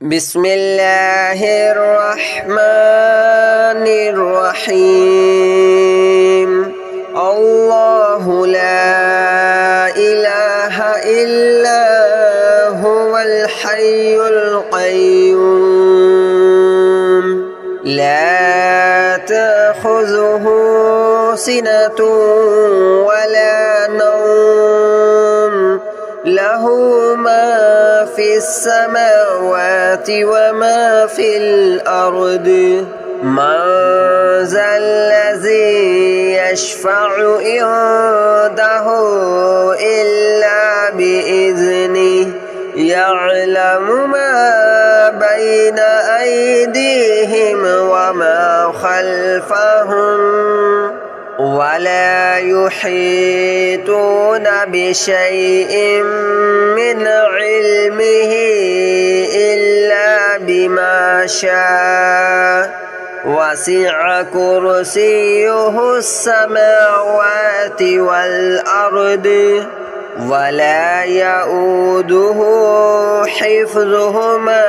بسم الله الرحمن الرحيم الله لا إله إلا هو الحي القيوم لا تأخذه سنة ولا نوم له ما في السماوات وما في الأرض من ذا الذي يشفع عنده إلا بإذنه يعلم ما بين أيديهم وما خلفهم ولا يحيطون بشيء من علمه إلا بما شاء وسع كرسيه السماوات والأرض ولا يؤوده حفظهما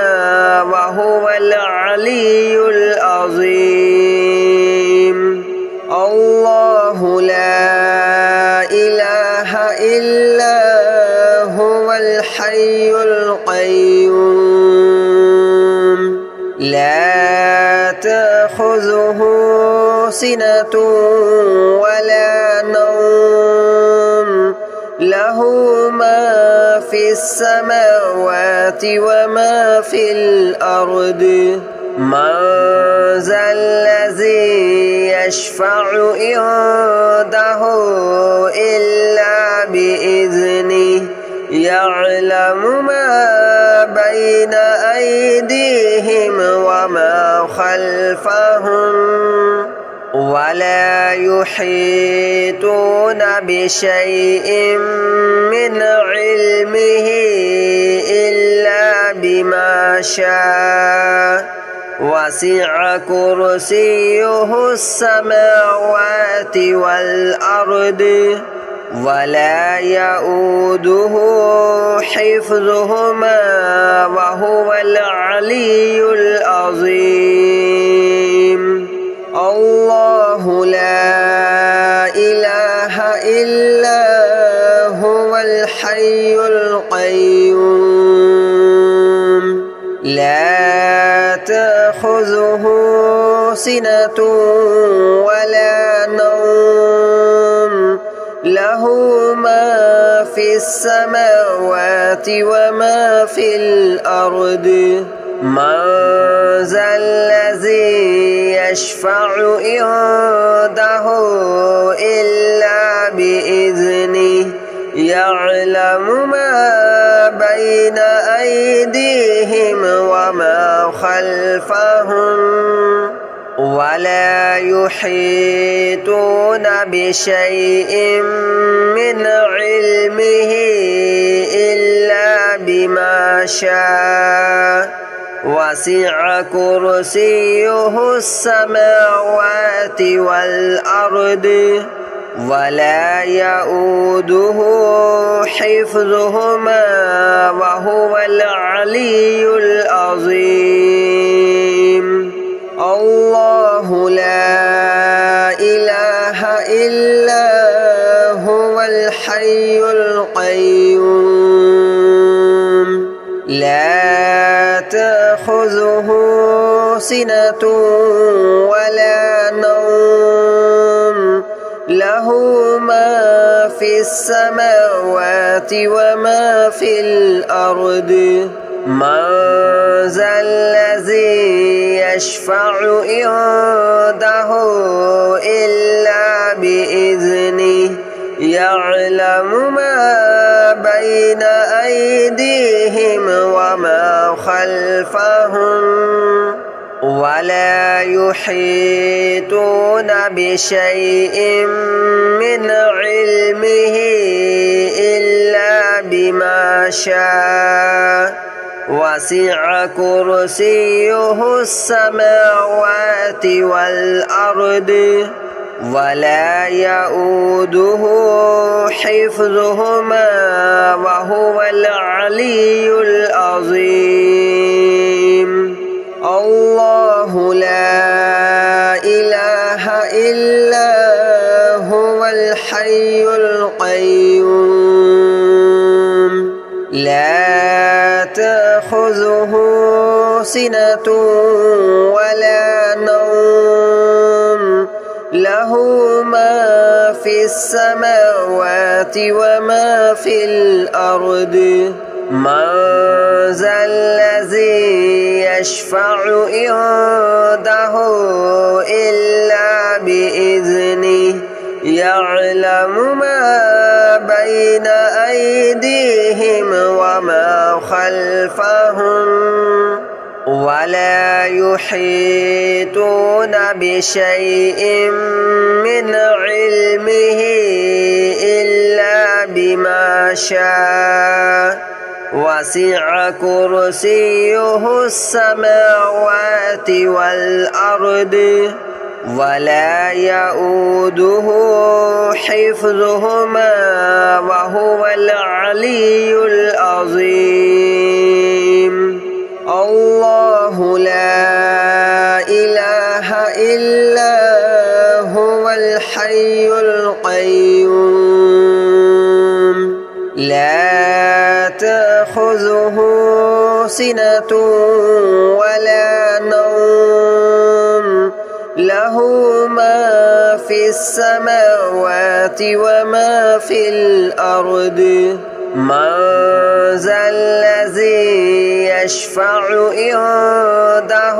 وهو العلي العظيم الله لا إله إلا هو الحي القيوم لا تأخذه سنة ولا نوم له ما في السماوات وما في الأرض من ذا الذي يشفع عنده إلا بإذنه يعلم ما بين أيديهم وما خلفهم ولا يحيطون بشيء من علمه إلا بما شاء وسع كرسيه السماوات والأرض ولا يؤوده حفظهما وهو العلي العظيم الله لا إله إلا هو الحي القيوم لا تأخذه سنة ولا نوم له ما في السماوات وما في الأرض من ذا الذي يشفع عنده إلا بإذنه يعلم ما بين أيديهم وما خلفهم ولا يحيطون بشيء من علمه إلا بما شاء وسع كرسيه السماوات والأرض ولا يؤوده حفظهما وهو العلي العظيم الله لا إله إلا هو الحي القيوم لا تأخذه سنة ولا نوم له ما في السماوات وما في الأرض من ذا الذي يشفع عنده إلا بإذنه يعلم ما بين أيديهم وما خلفهم ولا يحيطون بشيء من علمه إلا بما شاء وسع كرسيه السماوات والأرض ولا يؤوده حفظهما وهو العلي العظيم. تأخذه سنة ولا نوم له ما في السماوات وما في الأرض من ذا الذي يشفع عنده إلا بإذنه يعلم ما بين أيديهم وما خلفهم ولا يحيطون بشيء من علمه إلا بما شاء وسع كرسيه السماوات والأرض ولا يؤوده حفظهما وهو العلي العظيم الله لا إله إلا هو الحي القيوم لا تأخذه سنة ولا نوم له ما في السماوات وما في الأرض من ذا الذي يشفع عنده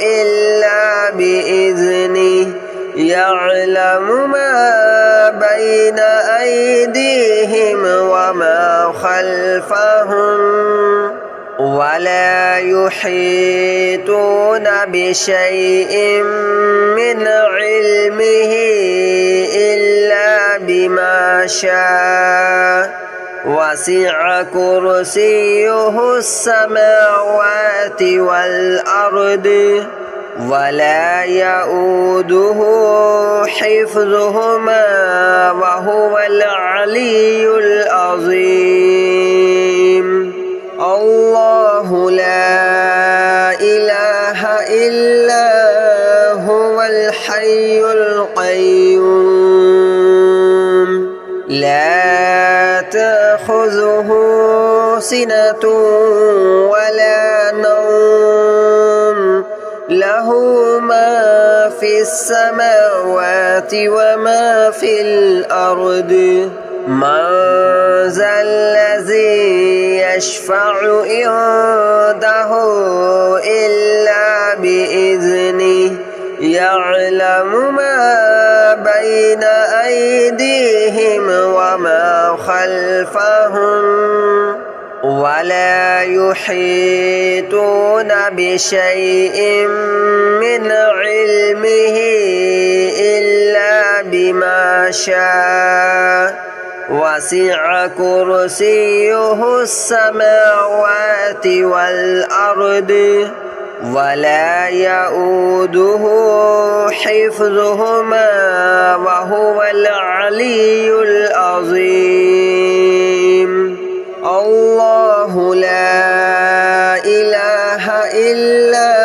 إلا بإذنه يعلم ما بين أيديهم وما خلفهم ولا يحيطون بشيء من علمه إلا بما شاء وسع كرسيه السماوات والأرض ولا يؤوده حفظهما وهو العلي العظيم الله لا إله إلا هو الحي القيوم لا تأخذه سنة ولا نوم له ما في السماوات وما في الأرض من ذا الذي يشفع عنده إلا بإذنه يعلم ما بين أيديهم وما خلفهم ولا يحيطون بشيء من علمه إلا بما شاء وسع كرسيه السماوات والأرض ولا يؤوده حفظهما وهو العلي العظيم الله لا إله إلا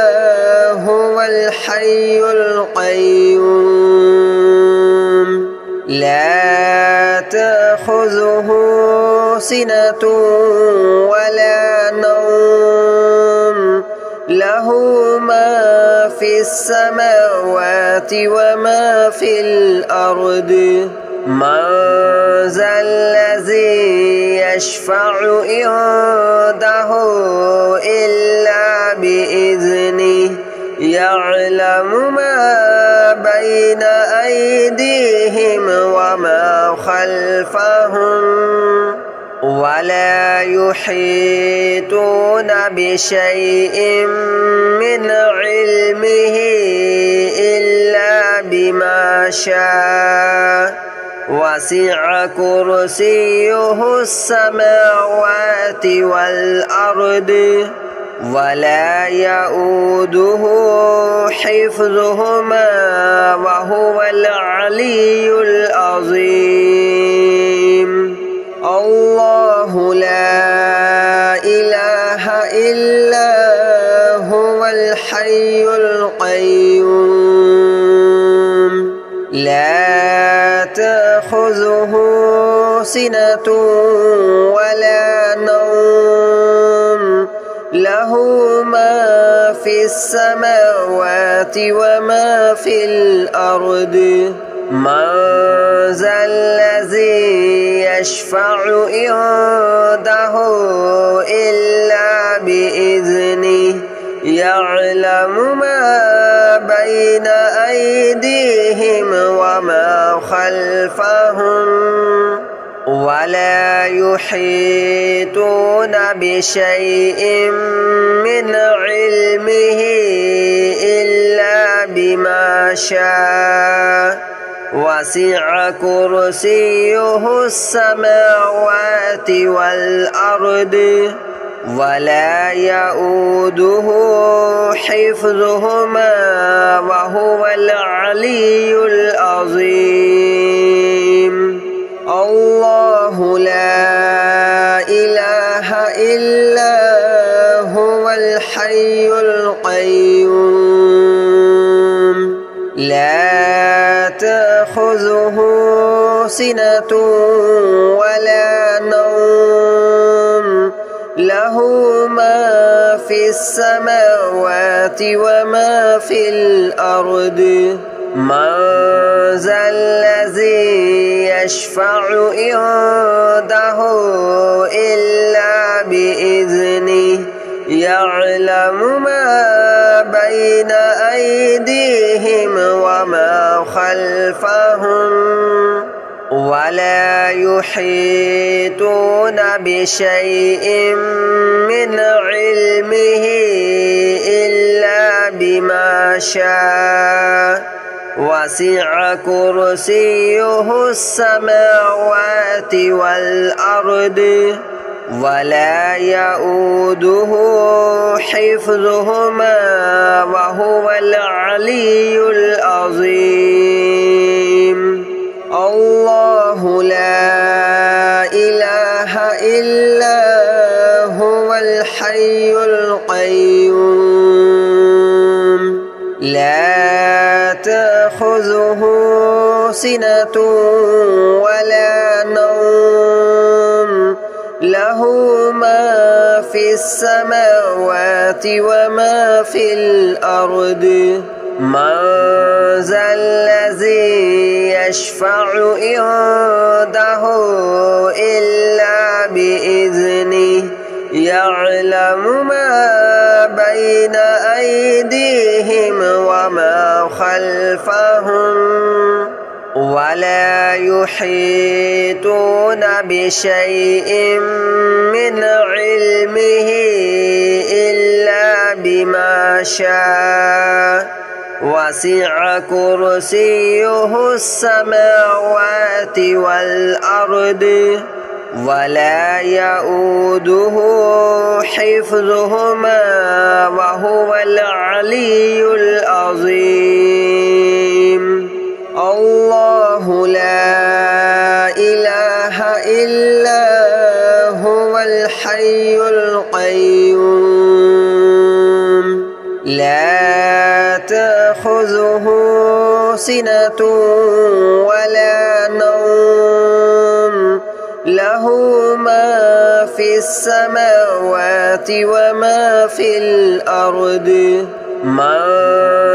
هو الحي القيوم لا تأخذه سنة ولا نوم له ما في السماوات وما في الأرض من ذا الذي يشفع عنده إلا بإذنه يعلم ما بين أيديهم وما خلفهم ولا يحيطون بشيء من علمه إلا بما شاء وسع كرسيه السماوات والأرض ولا يؤوده حفظهما وهو العلي العظيم الله لا إله إلا هو الحي القيوم لا تأخذه سنة ولا نوم له له ما في السماوات وما في الأرض من ذا الذي يشفع عنده إلا بإذنه يعلم ما بين أيديهم وما خلفهم ولا يحيطون بشيء من علمه إلا بما شاء وسع كرسيه السماوات والأرض ولا يؤوده حفظهما وهو العلي العظيم الله لا إله إلا هو الحي القيوم لا تأخذه سنة ولا نوم له ما في السماوات وما في الأرض من ذا الذي يشفع عنده إلا بإذنه يعلم ما بين أيديهم وما خلفهم ولا يحيطون بشيء من علمه إلا بما شاء وسع كرسيه السماوات والأرض ولا يؤوده حفظهما وهو العلي العظيم الله لا إله إلا هو الحي القيوم لا تأخذه سنة ولا نوم له ما في السماوات وما في الأرض من ذا الذي يشفع عنده إلا بإذنه يعلم ما بين أيديهم وما خلفهم ولا يحيطون بشيء من علمه إلا بما شاء وسع كرسيه السماوات والأرض ولا يؤوده حفظهما وهو العلي العظيم الله لا إله إلا هو الحي القيوم لا تأخذه سنة ولا نوم له ما في السماوات وما في الأرض من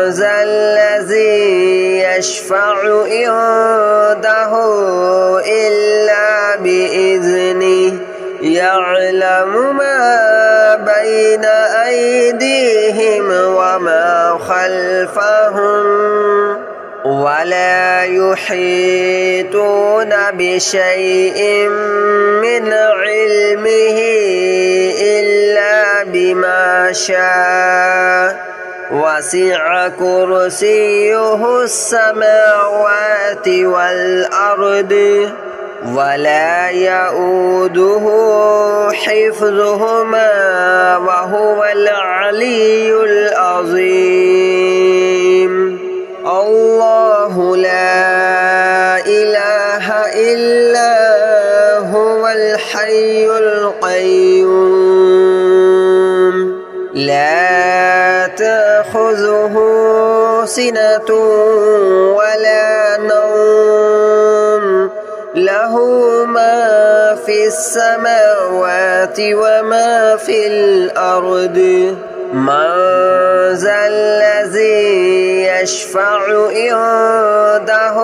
ذا الذي يشفع عنده إلا بإذنه يعلم ما بين أيديهم وما خلفهم ولا يحيطون بشيء من علمه إلا بما شاء وسع كرسيه السماوات والأرض ولا يؤوده حفظهما وهو العلي العظيم الله لا إله إلا هو الحي القيوم لا تأخذه سنة ولا نوم له له ما في السماوات وما في الأرض من ذا الذي يشفع عنده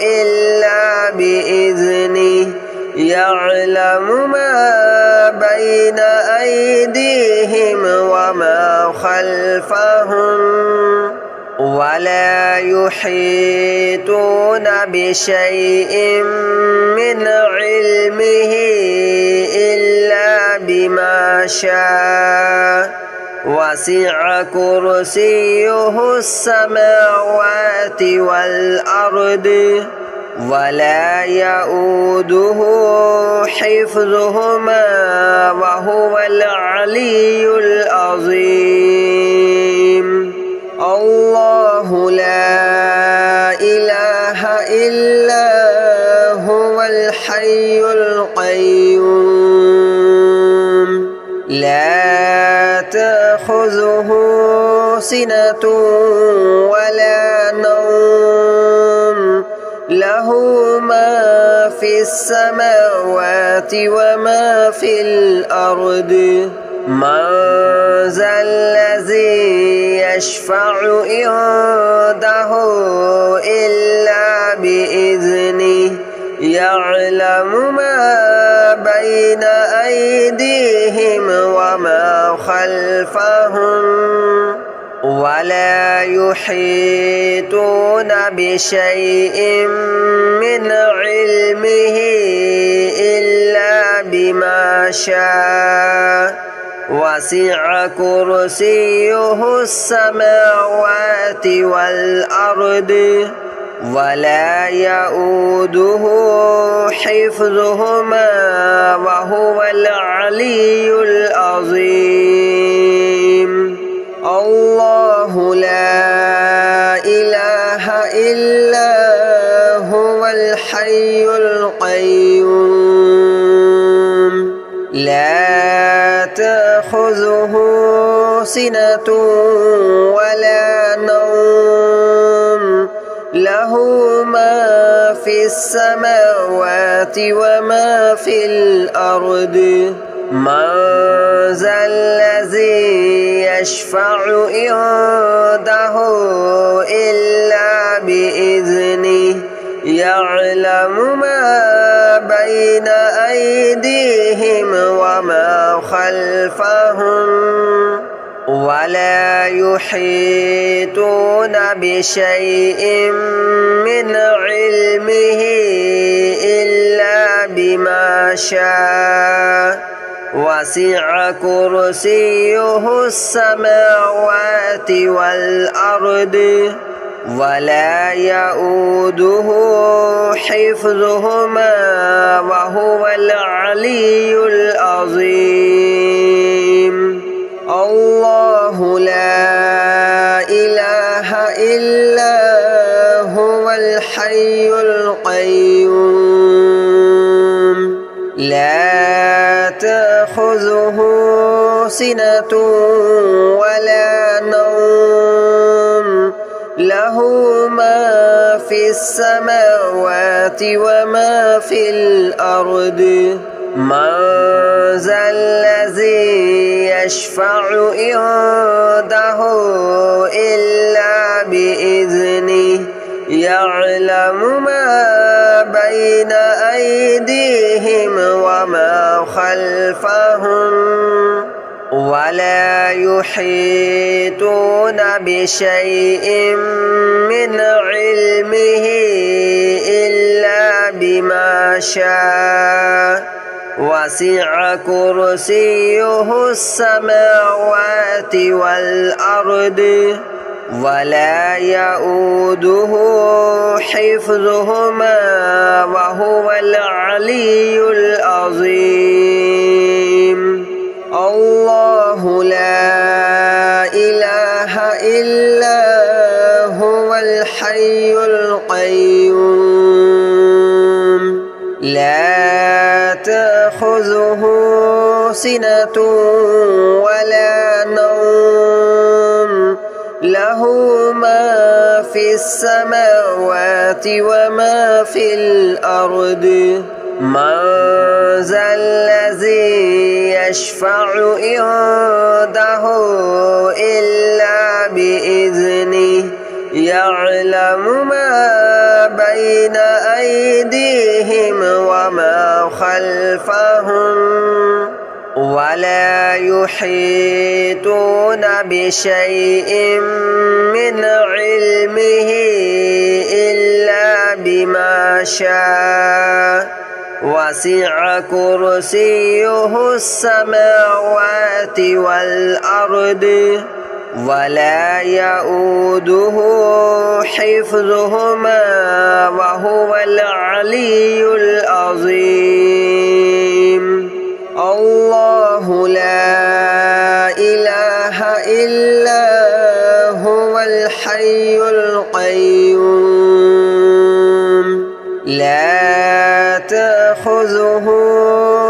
إلا بإذنه يعلم ما بين أيديهم وما خلفهم ولا يحيطون بشيء من علمه إلا بما شاء وسع كرسيه السماوات والأرض ولا يؤوده حفظهما وهو العلي العظيم الله لا إله إلا هو الحي القيوم لا تأخذه سنة ولا نوم له ما في السماوات وما في الأرض من ذا الذي يشفع عنده إلا بإذنه يعلم ما بين أيديهم وما خلفهم ولا يحيطون بشيء من علمه إلا بما شاء وسع كرسيه السماوات والأرض ولا يؤوده حفظهما وهو العلي العظيم الله لا إله إلا هو الحي القيوم لا تأخذه سنة ولا نوم له ما في السماوات وما في الأرض من ذا الذي يشفع عنده إلا بإذنه يعلم ما بين أيديهم وما خلفهم ولا يحيطون بشيء من علمه إلا بما شاء وسع كرسيه السماوات والأرض ولا يؤوده حفظهما وهو العلي العظيم الله لا إله إلا هو الحي القيوم لا تأخذه سنة ولا نوم له ما في السماوات وما في الأرض من ذا الذي يشفع عنده إلا بإذنه يعلم ما بين أيديهم وما خلفهم ولا يحيطون بشيء من علمه إلا بما شاء وسع كرسيه السماوات والأرض ولا يؤوده حفظهما وهو العلي العظيم الله لا إله إلا هو الحي القيوم لا تأخذه سنة ولا نوم له ما في السماوات وما في الأرض من ذا الذي يشفع عنده إلا بإذنه يعلم ما بين أيديهم وما خلفهم ولا يحيطون بشيء من علمه إلا بما شاء وسع كرسيه السماوات والأرض ولا يؤوده حفظهما وهو العلي العظيم الله لا إله إلا هو الحي القيوم لا تأخذه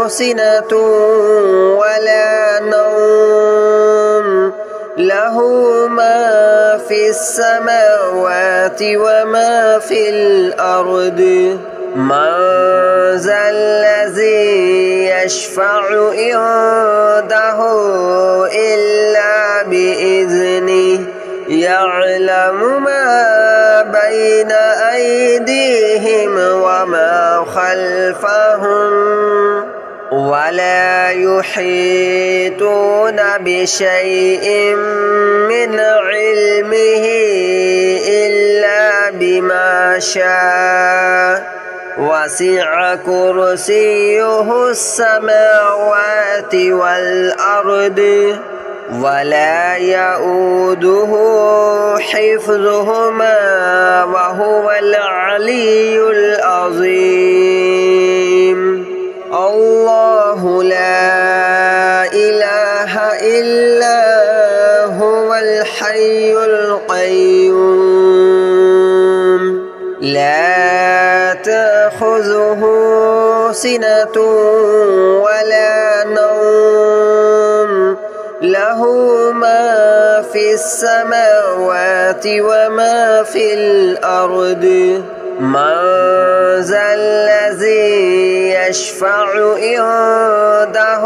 سنة ولا نوم له ما في السماوات وما في الأرض من ذا الذي يشفع عنده إلا بإذنه يعلم ما بين أيديهم وما خلفهم ولا يحيطون بشيء من علمه إلا بما شاء وسع كرسيه السماوات والأرض ولا يؤوده حفظهما وهو العلي العظيم الله لا إله إلا هو الحي القيوم لا تأخذه سنة ولا نوم له ما في السماوات وما في الأرض من ذا الذي يشفع عنده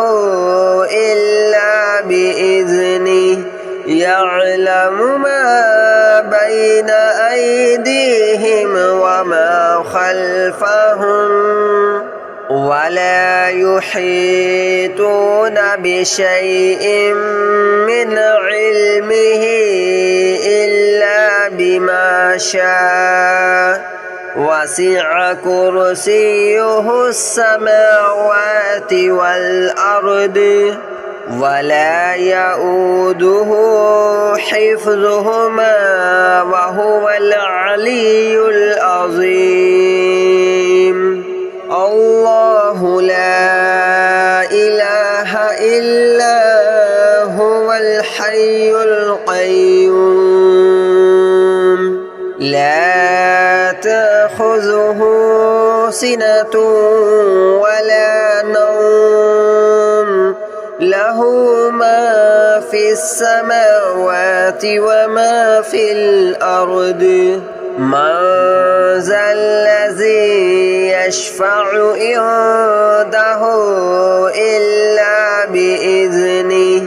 إلا بإذنه يعلم ما بين أيديهم وما خلفهم ولا يحيطون بشيء من علمه إلا بما شاء وسع كرسيه السماوات والأرض ولا يؤوده حفظهما وهو العلي العظيم الله لا إله إلا هو الحي القيوم لا تأخذه سنة ولا نوم له ما في السماوات وما في الأرض من ذا الذي يشفع عنده إلا بإذنه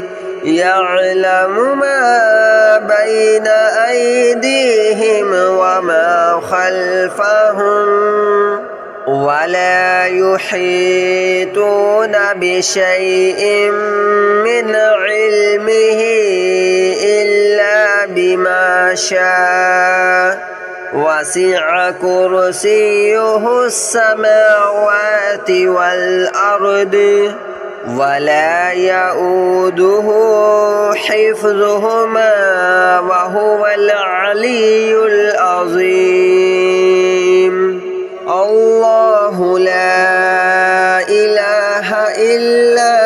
يعلم ما بين أيديهم وما خلفهم ولا يحيطون بشيء من علمه إلا بما شاء وسع كرسيه السماوات والأرض ولا يؤوده حفظهما وهو العلي العظيم الله لا إله إلا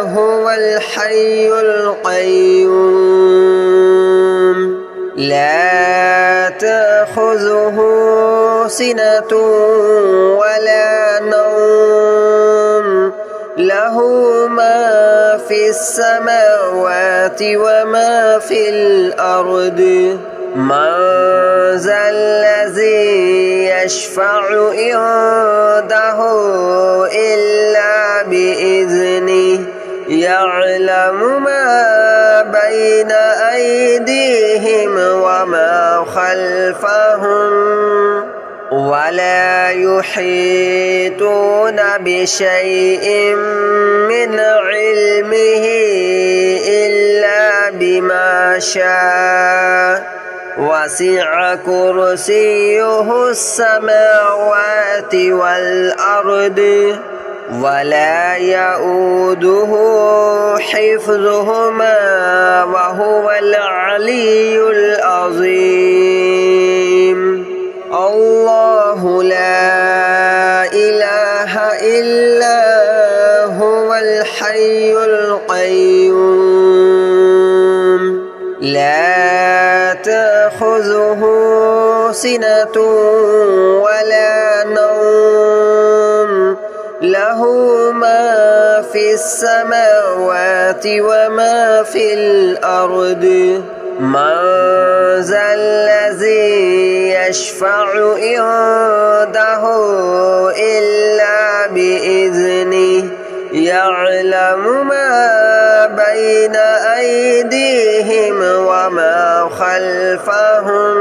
هو الحي القيوم لا تأخذه سنة ولا نوم له ما في السماوات وما في الأرض من ذا الذي يشفع عنده إلا بإذنه يعلم ما بين أيديهم وما خلفهم ولا يحيطون بشيء من علمه إلا بما شاء وسع كرسيه السماوات والأرض ولا يؤوده حفظهما وهو العلي العظيم الله لا إله إلا هو الحي القيوم لا تأخذه سنة ولا نوم له ما في السماوات وما في الأرض من ذا الذي يشفع عنده إلا بإذنه يعلم ما بين أيديهم وما خلفهم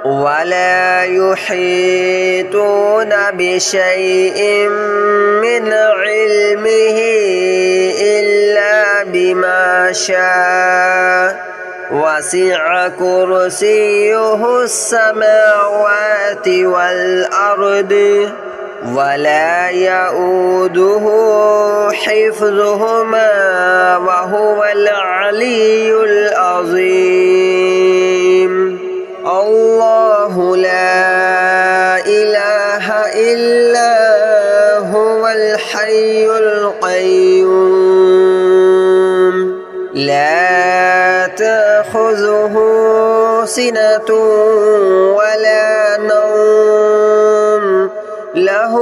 ولا يحيطون بشيء من علمه إلا بما شاء وسع كرسيه السماوات والأرض ولا يؤوده حفظهما وهو العلي العظيم الله لا إله إلا هو الحي القيوم لا تأخذه سنة ولا نوم له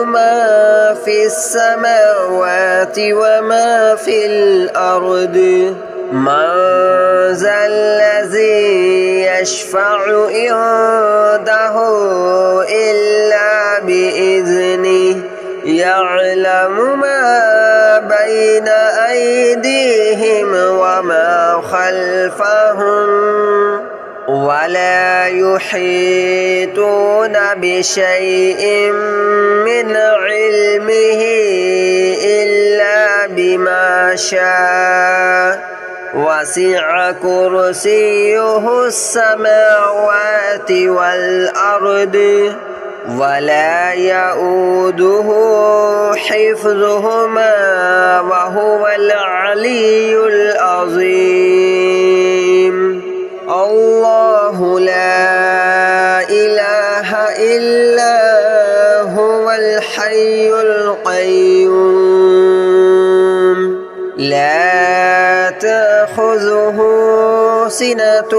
ما في السماوات وما في الأرض من ذا الذي يشفع عنده إلا بإذنه يعلم ما بين أيديهم وما خلفهم ولا يحيطون بشيء من علمه إلا بما شاء وسع كرسيه السماوات والأرض ولا يؤوده حفظهما وهو العلي العظيم الله لا إله إلا هو الحي القيوم لا تأخذه سنة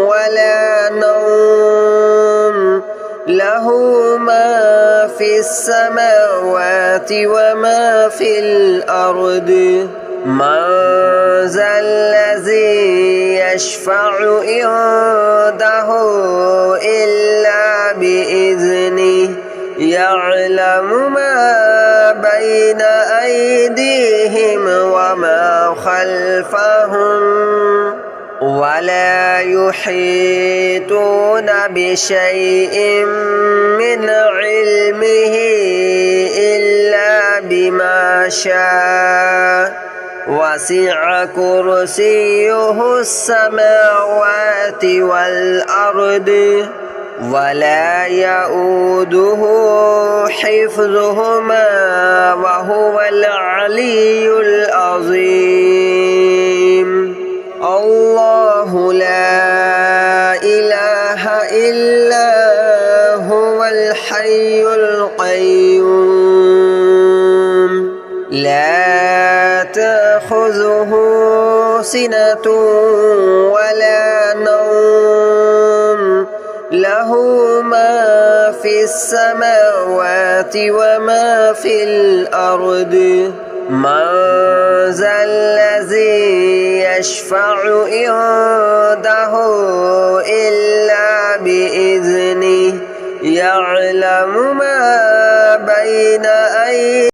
ولا نوم له ما في السماوات وما في الأرض من ذا الذي يشفع عنده إلا بإذنه يعلم ما بين أيديهم وما خلفهم ولا يحيطون بشيء من علمه إلا بما شاء وسع كرسيه السماوات والأرض ولا يؤوده حفظهما وهو العلي العظيم الله لا إله إلا هو الحي القيوم لا تأخذه سنة ولا نوم له ما في السماوات وما في الأرض من ذا الذي يشفع عنده يعلم ما بين أيديهم